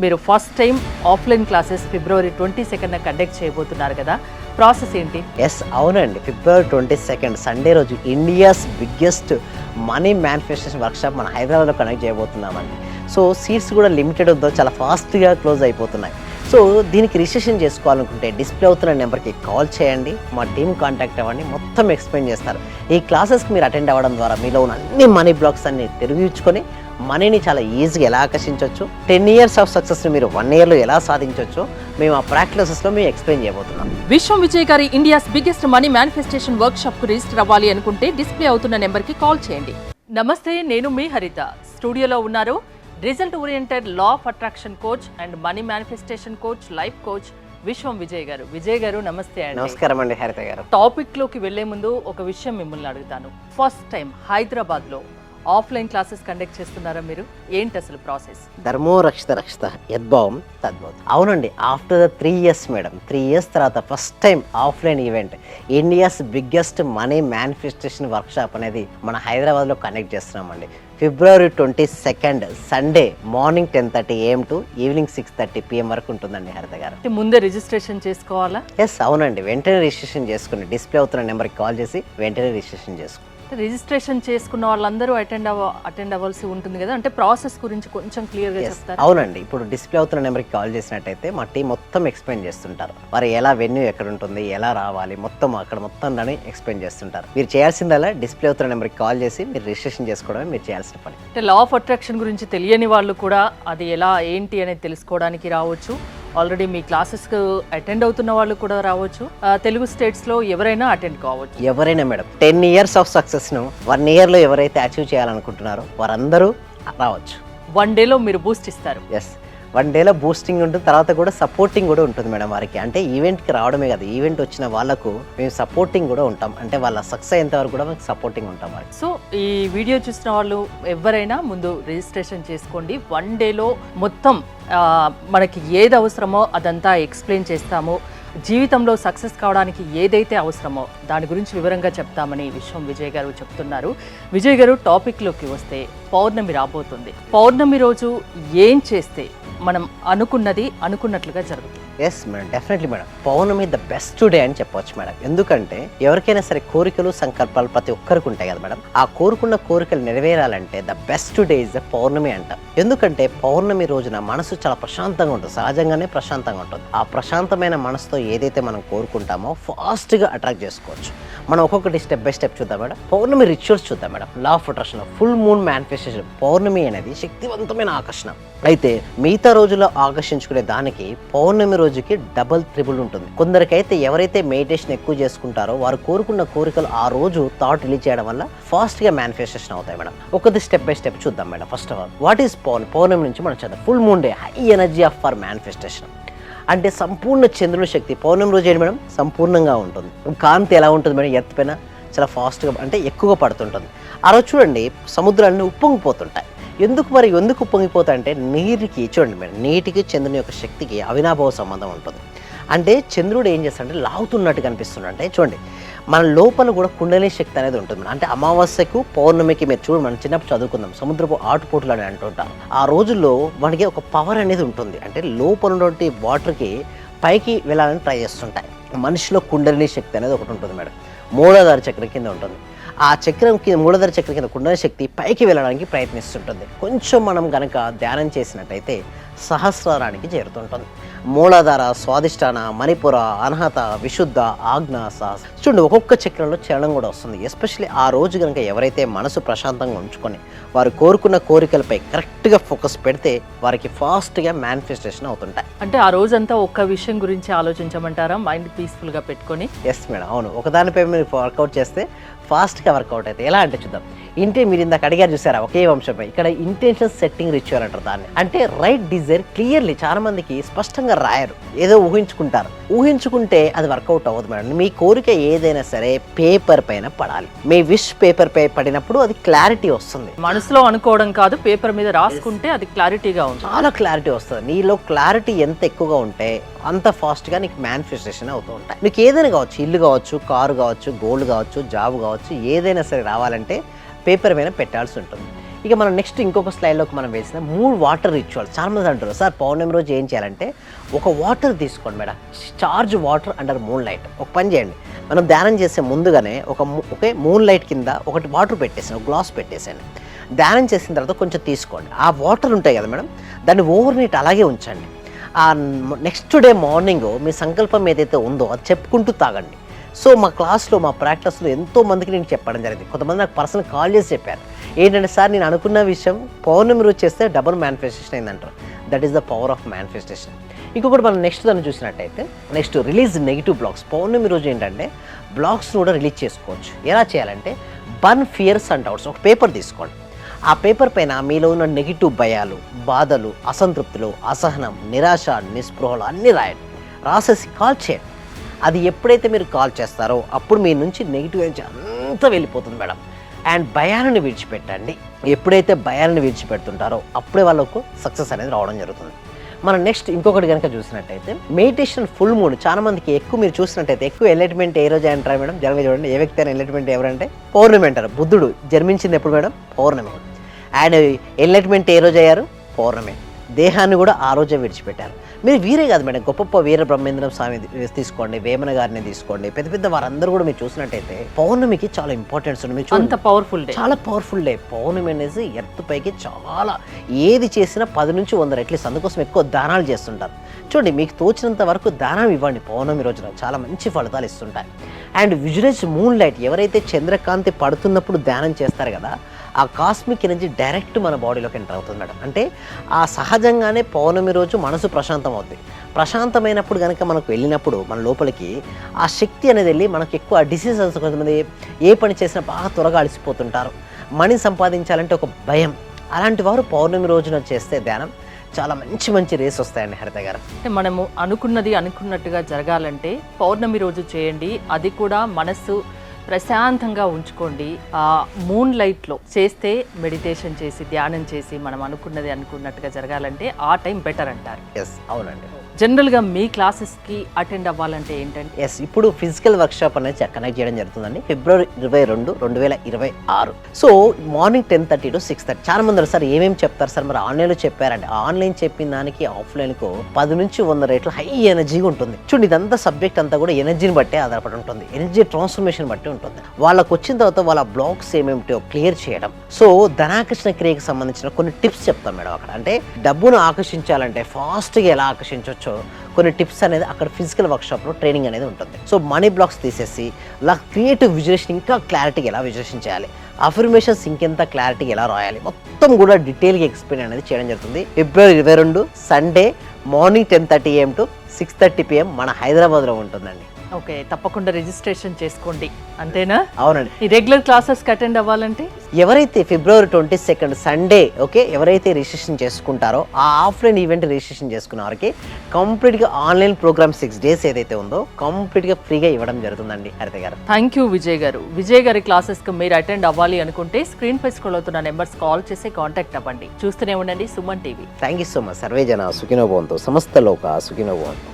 మీరు first time offline classes ఫిబ్రవరి 22న conduct చేయబోతున్నారు కదా, ప్రాసెస్ ఏంటి? ఎస్ అవునండి, ఫిబ్రవరి 22 సండే రోజు India's biggest money manifestation workshop మన హైదరాబాద్లో కండక్ట్ చేయబోతున్నామండి. సో సీట్స్ కూడా లిమిటెడ్ ఉందో చాలా ఫాస్ట్గా క్లోజ్ అయిపోతున్నాయి. సో దీనికి రిజిస్ట్రేషన్ చేసుకోవాలనుకుంటే డిస్ప్లే అవుతున్న నెంబర్కి కాల్ చేయండి, మా టీం కాంటాక్ట్ అవ్వండి, మొత్తం ఎక్స్ప్లెయిన్ చేస్తారు. ఈ క్లాసెస్కి మీరు అటెండ్ అవ్వడం ద్వారా మీలో ఉన్న అన్ని మనీ బ్లాక్స్ అన్ని తిరిగించుకొని మనీని చాలా ఈజీగా ఎలా ఆకర్షించవచ్చు, 10 years ఆఫ్ సక్సెస్ని మీరు 1 yearలో ఎలా సాధించవచ్చో మేము ఆ ప్రాక్టీసెస్లో మేము ఎక్స్ప్లెయిన్ చేయబోతున్నాం. విశ్వం విజయ్ గారి India's biggest money manifestation work shop కు రిజిస్టర్ అవ్వాలి అనుకుంటే డిస్ప్లే అవుతున్న నెంబర్కి కాల్ చేయండి. నమస్తే, నేను మీ హరిత. స్టూడియోలో ఉన్నారు result oriented law of attraction coach and money manifestation coach, life coach విశ్వం విజయ్ గారు. విజయ్ గారు నమస్తే అండి. నమస్కారం అండి హరిత గారు. టాపిక్ లోకి వెళ్లే ముందు ఒక విషయం మిమ్మల్ని అడుగుతాను. ఫస్ట్ టైం హైదరాబాద్ లో ఆఫ్లైన్ క్లాసెస్ కండక్ట్ చేస్తున్నారా మీరు? ఏంటి అసలు ప్రాసెస్? ధర్మో రక్షిత రక్షిత యద్భావం తద్భవం. అవునండి, after the 3 years madam, 3 years తర్వాత first time offline event India's biggest money manifestation workshop అనేది మన హైదరాబాద్లో కండక్ట్ చేస్తున్నామండి. ఫిబ్రవరి 22 Sunday morning 10:30 AM to evening 6:30 PM వరకు ఉంటుందండి హరిత గారు. ముందే రిజిస్ట్రేషన్ చేసుకోవాలా? ఎస్ అవునండి, వెంటనే రిజిస్ట్రేషన్ చేసుకుని డిస్ప్లే అవుతున్న నెంబర్కి కాల్ చేసి వెంటనే రిజిస్ట్రేషన్ చేసుకోండి. రిజిస్ట్రేషన్ చేసుకున్న వాళ్ళందరూ అటెండ్ అవ్వాల్సి ఉంటుంది కదా, అంటే ప్రాసెస్ గురించి కొంచెం క్లియర్గా చెప్తారా? అవునండి, ఇప్పుడు డిస్ప్లే అవుతున్న నెంబర్కి కాల్ చేసినట్టయితే మా టీం మొత్తం ఎక్స్ప్లెయిన్ చేస్తుంటారు. వారు ఎలా వెన్యూ ఎక్కడ ఉంటుంది, ఎలా రావాలి, మొత్తం అక్కడ మొత్తం దాన్ని ఎక్స్ప్లెయిన్ చేస్తుంటారు. మీరు చేయాల్సిందల్లా డిస్ప్లే అవుతున్న నెంబర్కి కాల్ చేసి మీరు రిజిస్ట్రేషన్ చేసుకోవడమే మీరు చేయాల్సిన పని. అంటే లా ఆఫ్ అట్రాక్షన్ గురించి తెలియని వాళ్ళు కూడా అది ఎలా ఏంటి అనేది తెలుసుకోవడానికి రావచ్చు. ఆల్రెడీ మీ క్లాసెస్కి అటెండ్ అవుతున్న వాళ్ళు కూడా రావచ్చు. తెలుగు స్టేట్స్లో ఎవరైనా అటెండ్ కావచ్చు. ఎవరైనా మేడం, 10 years ఆఫ్ సక్సెస్ను 1 yearలో ఎవరైతే అచీవ్ చేయాలనుకుంటున్నారో వారందరూ రావచ్చు. 1 డేలో మీరు బూస్ట్ ఇస్తారు. ఎస్, 1 డేలో బూస్టింగ్ ఉంటుంది, తర్వాత కూడా సపోర్టింగ్ కూడా ఉంటుంది మేడం వారికి. అంటే ఈవెంట్కి రావడమే కాదు, ఈవెంట్ వచ్చిన వాళ్ళకు మేము సపోర్టింగ్ కూడా ఉంటాం. అంటే వాళ్ళ సక్సెస్ అయ్యేంత వరకు కూడా మేము సపోర్టింగ్ ఉంటాం వారికి. సో ఈ వీడియో చూసిన వాళ్ళు ఎవరైనా ముందు రిజిస్ట్రేషన్ చేసుకోండి. 1 డేలో మొత్తం మనకి ఏది అవసరమో అదంతా ఎక్స్ప్లెయిన్ చేస్తాము. జీవితంలో సక్సెస్ కావడానికి ఏదైతే అవసరమో దాని గురించి వివరంగా చెప్తామని విశ్వం విజయ్ గారు చెప్తున్నారు. విజయ్ గారు, టాపిక్లోకి వస్తే పౌర్ణమి రాబోతుంది. పౌర్ణమి రోజు ఏం చేస్తే మనం అనుకున్నది అనుకున్నట్లుగా జరుగుతుంది? ఎస్ మేడం, డెఫినెట్లీ మేడం, పౌర్ణమి ద బెస్ట్ డే అని చెప్పవచ్చు మేడం. ఎందుకంటే ఎవరికైనా సరే కోరికలు సంకల్పాలు ప్రతి ఒక్కరికి ఉంటాయి కదా మేడం. ఆ కోరుకున్న కోరికలు నెరవేరాలంటే the best day is the Pournami అంటాం. ఎందుకంటే పౌర్ణమి రోజున మనసు చాలా ప్రశాంతంగా ఉంటుంది, సహజంగానే ప్రశాంతంగా ఉంటుంది. ఆ ప్రశాంతమైన మనసుతో ఏదైతే మనం కోరుకుంటామో ఫాస్ట్గా అట్రాక్ట్ చేసుకోవచ్చు. మనం ఒక్కొక్కటి స్టెప్ బై స్టెప్ చూద్దాం మేడం. పౌర్ణమి రిచువల్స్ చూద్దాం madam. Law of attraction, full moon manifestation. పౌర్ణమి అనేది శక్తివంతమైన ఆకర్షణ. అయితే మిగతా రోజుల్లో ఆకర్షించుకునే దానికి పౌర్ణమి రోజుకి డబల్ త్రిబుల్ ఉంటుంది. కొందరికైతే ఎవరైతే మెడిటేషన్ ఎక్కువ చేసుకుంటారో వారు కోరుకున్న కోరికలు ఆ రోజు థాట్ రిలీజ్ చేయడం వల్ల ఫాస్ట్ గా మేనిఫెస్టేషన్ అవుతాయి మేడం. ఒకటి స్టెప్ బై స్టెప్ చూద్దాం madam. First of all, what is Pournami నుంచి మనం చూద్దాం. Full moon day, high energy of for manifestation. అంటే సంపూర్ణ చంద్రుని శక్తి పౌర్ణమి రోజు ఏంటి మేడం, సంపూర్ణంగా ఉంటుంది. కాంతి ఎలా ఉంటుంది మేడం, ఎర్త్ పైన చాలా ఫాస్ట్గా అంటే ఎక్కువగా పడుతుంటుంది. ఆ రోజు చూడండి సముద్రాన్ని ఉప్పొంగిపోతుంటాయి. ఎందుకు ఉప్పొంగిపోతాయి అంటే నీటికి, చూడండి మేడం, నీటికి చంద్రుని యొక్క శక్తికి అవినాభావ సంబంధం ఉంటుంది. అంటే చంద్రుడు ఏం చేస్తాడంటే లాగుతున్నట్టు కనిపిస్తుంది. అంటే చూడండి మన లోపల కూడా కుండలి శక్తి అనేది ఉంటుంది. అంటే అమావాస్యకు పౌర్ణమికి మీరు చూడండి, మనం చిన్నప్పుడు చదువుకుందాం సముద్రపు ఆటుపోట్లు అని అంటుంటారు. ఆ రోజుల్లో మనకి ఒక పవర్ అనేది ఉంటుంది. అంటే లోపల ఉన్నటువంటి వాటర్కి పైకి వెళ్ళాలని ట్రై చేస్తుంటాయి. మనిషిలో కుండలిని శక్తి అనేది ఒకటి ఉంటుంది మేడం, మూలాధార చక్రం కింద ఉంటుంది. ఆ చక్రం కింద, మూలాధార చక్రం కింద కుండలి శక్తి పైకి వెళ్ళడానికి ప్రయత్నిస్తుంటుంది. కొంచెం మనం కనుక ధ్యానం చేసినట్టయితే సహస్రారానికి చేరుతుంటుంది. మూలాధార, స్వాదిష్టాన, మణిపుర, అనహత, విశుద్ధ, ఆజ్ఞ, సాహస. చూడండి ఒక్కొక్క చక్రంలో చలనం కూడా వస్తుంది. ఎస్పెషల్లీ ఆ రోజు కనుక ఎవరైతే మనసు ప్రశాంతంగా ఉంచుకొని వారు కోరుకున్న కోరికలపై కరెక్ట్గా ఫోకస్ పెడితే వారికి ఫాస్ట్గా మేనిఫెస్టేషన్ అవుతుంటాయి. అంటే ఆ రోజంతా ఒక్క విషయం గురించి ఆలోచించమంటారా, మైండ్ పీస్ఫుల్గా పెట్టుకొని? ఎస్ మేడం, అవును. ఒకదానిపై మీరు వర్కౌట్ చేస్తే ఫాస్ట్గా వర్కౌట్ అయితే ఎలా అంటే చూద్దాం. మీరు ఇందాక అడిగారు చూసారా, ఒకే వంశంపై. ఇక్కడ ఇంటెన్షన్ సెట్టింగ్ రిచువల్ అంటారు దాన్ని. అంటే రైట్ డిజైర్ క్లియర్లీ. చాలా మందికి స్పష్టంగా రాయరు, ఏదో ఊహించుకుంటారు. ఊహించుకుంటే అది వర్కౌట్ అవ్వదు మేడం. మీ కోరిక ఏదైనా సరే పేపర్ పైన పడాలి. మీ విష్ పేపర్ పై పడినప్పుడు అది క్లారిటీ వస్తుంది. మనసులో అనుకోవడం కాదు, పేపర్ మీద రాసుకుంటే అది క్లారిటీగా ఉంటుంది. చాలా క్లారిటీ వస్తుంది. నీలో క్లారిటీ ఎంత ఎక్కువగా ఉంటే అంత ఫాస్ట్గా నీకు మేనిఫెస్టేషన్ అవుతూ ఉంటాయి. నీకు ఏదైనా కావచ్చు, ఇల్లు కావచ్చు, కారు కావచ్చు, గోల్డ్ కావచ్చు, జాబ్ కావచ్చు, ఏదైనా సరే రావాలంటే పేపర్ పైన పెట్టాల్సి ఉంటుంది. ఇక మనం నెక్స్ట్ ఇంకొక స్లైడ్లోకి మనం వేసిన 3 వాటర్ రిచువల్. చాలామంది అంటారు సార్ పౌర్ణమి రోజు ఏం చేయాలంటే ఒక వాటర్ తీసుకోండి madam, charge water under moon light. ఒక పని చేయండి, మనం ధ్యానం చేసే ముందుగానే ఒకే మూన్ లైట్ కింద ఒకటి వాటర్ పెట్టేసాను, ఒక గ్లాస్ పెట్టేసాను. ధ్యానం చేసిన తర్వాత కొంచెం తీసుకోండి, ఆ వాటర్ ఉంటాయి కదా మేడం, దాన్ని ఓవర్ నైట్ అలాగే ఉంచండి. ఆ నెక్స్ట్ డే మార్నింగ్ మీ సంకల్పం ఏదైతే ఉందో అది చెప్పుకుంటూ తాగండి. సో మా క్లాస్లో మా ప్రాక్టీస్లో ఎంతో మందికి నేను చెప్పడం జరిగింది. కొంతమంది నాకు పర్సనల్ కాల్ చేసి చెప్పారు, ఏంటంటే సార్ నేను అనుకున్న విషయం పౌర్ణమి రోజు చేస్తే డబుల్ మేనిఫెస్టేషన్ అయిందంటారు. That is the power of manifestation. ఇంకొకటి మనం నెక్స్ట్ దాన్ని చూసినట్టయితే నెక్స్ట్ రిలీజ్ నెగిటివ్ బ్లాక్స్. పౌర్ణమి రోజు ఏంటంటే బ్లాక్స్ని కూడా రిలీజ్ చేసుకోవచ్చు. ఎలా చేయాలంటే బర్న్ ఫియర్స్ అండ్ డౌట్స్. ఒక పేపర్ తీసుకోండి, ఆ పేపర్ పైన మీలో ఉన్న నెగిటివ్ భయాలు, బాధలు, అసంతృప్తులు, అసహనం, నిరాశ, నిస్పృహలు అన్నీ రాయండి. రాసేసి కాల్ చేయండి. అది ఎప్పుడైతే మీరు కాల్ చేస్తారో అప్పుడు మీ నుంచి నెగిటివ్ నుంచి అంతా వెళ్ళిపోతుంది మేడం. అండ్ భయాలను విడిచిపెట్టండి. ఎప్పుడైతే భయాలను విడిచిపెడుతుంటారో అప్పుడే వాళ్ళకు సక్సెస్ అనేది రావడం జరుగుతుంది. మనం నెక్స్ట్ ఇంకొకటి కనుక చూసినట్టయితే మెడిటేషన్ ఫుల్ మూన్. చాలా మందికి ఎక్కువ మీరు చూసినట్టయితే ఎక్కువ ఎన్లైట్మెంట్ ఏ రోజు అంటారు మేడం? జనరల్గా చూడండి, ఏ వ్యక్తి అయినా ఎన్లైట్మెంట్ ఎవరంటే పౌర్ణమి అంటారు. బుద్ధుడు జన్మించింది ఎప్పుడు మేడం? పౌర్ణమి. అండ్ ఎన్లైట్మెంట్ ఏ రోజు అయ్యారు? పౌర్ణమి. దేహాన్ని కూడా ఆ రోజే విడిచిపెట్టారు. మీరు వీరే కాదు మేడం, గొప్ప వీర బ్రహ్మేంద్రం స్వామి తీసుకోండి, వేమన గారిని తీసుకోండి, పెద్ద పెద్ద వారందరూ కూడా మీరు చూసినట్టయితే పౌర్ణమికి చాలా ఇంపార్టెన్స్ ఉంది. మీరు అంత పవర్ఫుల్ డే, చాలా పవర్ఫుల్ డే. పౌర్ణమి అనేది ఎర్త్ పైకి చాలా ఏది చేసినా 10 నుంచి 100 రెట్లీస్ట్. అందుకోసం ఎక్కువ దానాలు చేస్తుంటారు. చూడండి, మీకు తోచినంత వరకు దానం ఇవ్వండి. పౌర్ణమి రోజున చాలా మంచి ఫలితాలు ఇస్తుంటాయి. And visualise moonlight. ఎవరైతే చంద్రకాంతి పడుతున్నప్పుడు ధ్యానం చేస్తారు కదా, ఆ కాస్మిక్ ఎనర్జీ డైరెక్ట్ మన బాడీలోకి ఎంటర్ అవుతుంది మేడం. అంటే ఆ సహజంగానే పౌర్ణమి రోజు మనసు ప్రశాంతం అవుతుంది. ప్రశాంతమైనప్పుడు కనుక మనకు వెళ్ళినప్పుడు మన లోపలికి ఆ శక్తి అనేది వెళ్ళి మనకు ఎక్కువ డిసీజెస్, కొంతమంది ఏ పని చేసినా బాగా త్వరగా అలసిపోతుంటారు, మనీ సంపాదించాలంటే ఒక భయం. అలాంటి వారు పౌర్ణమి రోజున చేస్తే ధ్యానం చాలా మంచి రేస్ వస్తాయండి హరిత గారు. అంటే మనము అనుకున్నది అనుకున్నట్టుగా జరగాలంటే పౌర్ణమి రోజు చేయండి. అది కూడా మనస్సు ప్రశాంతంగా ఉంచుకోండి. ఆ మూన్ లైట్లో చేస్తే మెడిటేషన్ చేసి ధ్యానం చేసి మనం అనుకున్నది అనుకున్నట్టుగా జరగాలంటే ఆ టైం బెటర్ అంటారు. ఎస్, అవునండి. జనరల్గా మీ క్లాసెస్కి అటెండ్ అవ్వాలంటే ఏంటంటే ఎస్, ఇప్పుడు ఫిజికల్ వర్క్షాప్ అనేది కనెక్ట్ చేయడం జరుగుతుందండి. ఫిబ్రవరి 22, 2026. So morning 10:30 to 6:30. చాలా మంది సార్ ఏమేమి చెప్తారు సార్, మరి ఆన్లైన్లో చెప్పారండి. ఆన్లైన్ చెప్పిన దానికి ఆఫ్లైన్కు 10 నుంచి 100 రెట్లు హై ఎనర్జీగా ఉంటుంది. చూడండి, ఇదంతా సబ్జెక్ట్ అంతా కూడా ఎనర్జీని బట్టే ఆధారపడి ఉంటుంది, ఎనర్జీ ట్రాన్స్ఫర్మేషన్ బట్టి ఉంటుంది. వాళ్ళకు వచ్చిన తర్వాత వాళ్ళ బ్లాక్స్ ఏమేమిటో క్లియర్ చేయడం. సో ధనాకర్షణ క్రియకి సంబంధించిన కొన్ని టిప్స్ చెప్తాం మేడం అక్కడ. అంటే డబ్బును ఆకర్షించాలంటే ఫాస్ట్గా ఎలా ఆకర్షించవచ్చు కొన్ని టిప్స్ అనేది అక్కడ ఫిజికల్ వర్క్షాప్లో ట్రైనింగ్ అనేది ఉంటుంది. సో మనీ బ్లాక్స్ తీసేసి ఇలా క్రియేటివ్ విజులేషన్ ఇంకా క్లారిటీగా ఎలా విజులేషన్ చేయాలి, అఫర్మేషన్స్ ఇంకెంత క్లారిటీగా ఎలా రాయాలి, మొత్తం కూడా డీటెయిల్గా ఎక్స్ప్లెయిన్ అనేది చేయడం జరుగుతుంది. ఫిబ్రవరి 22 Sunday morning 10:30 AM to 6:30 PM మన హైదరాబాద్లో ఉంటుందండి. ఓకే, తప్పకుండా రిజిస్ట్రేషన్ చేసుకోండి. అంతేనా? అవునండి. ఈ రెగ్యులర్ క్లాసెస్కి అటెండ్ అవ్వాలంటే ఎవరైతే ఫిబ్రవరి 22 సండే ఓకే ఎవరైతే రిజిస్ట్రేషన్ చేసుకుంటారో ఆ ఆఫ్లైన్ ఈవెంట్ రిజిస్ట్రేషన్ చేసుకున్న వారికి కంప్లీట్గా ఆన్లైన్ ప్రోగ్రామ్ 6 days ఏదైతే ఉందో కంప్లీట్గా ఫ్రీగా ఇవ్వడం జరుగుతుందండి హరిత గారు. థ్యాంక్ యూ విజయ్ గారు. విజయ్ గారి క్లాసెస్కి మీరు అటెండ్ అవ్వాలి అనుకుంటే స్క్రీన్ పై స్క్రోల్ అవుతున్న నెంబర్స్ కాల్ చేసి కాంటాక్ట్ అవ్వండి. చూస్తూనే ఉండండి Suman TV. Thank you so much. Survey జన సుఖినో భవంతు, సమస్త లోక సుఖినో భవంతు.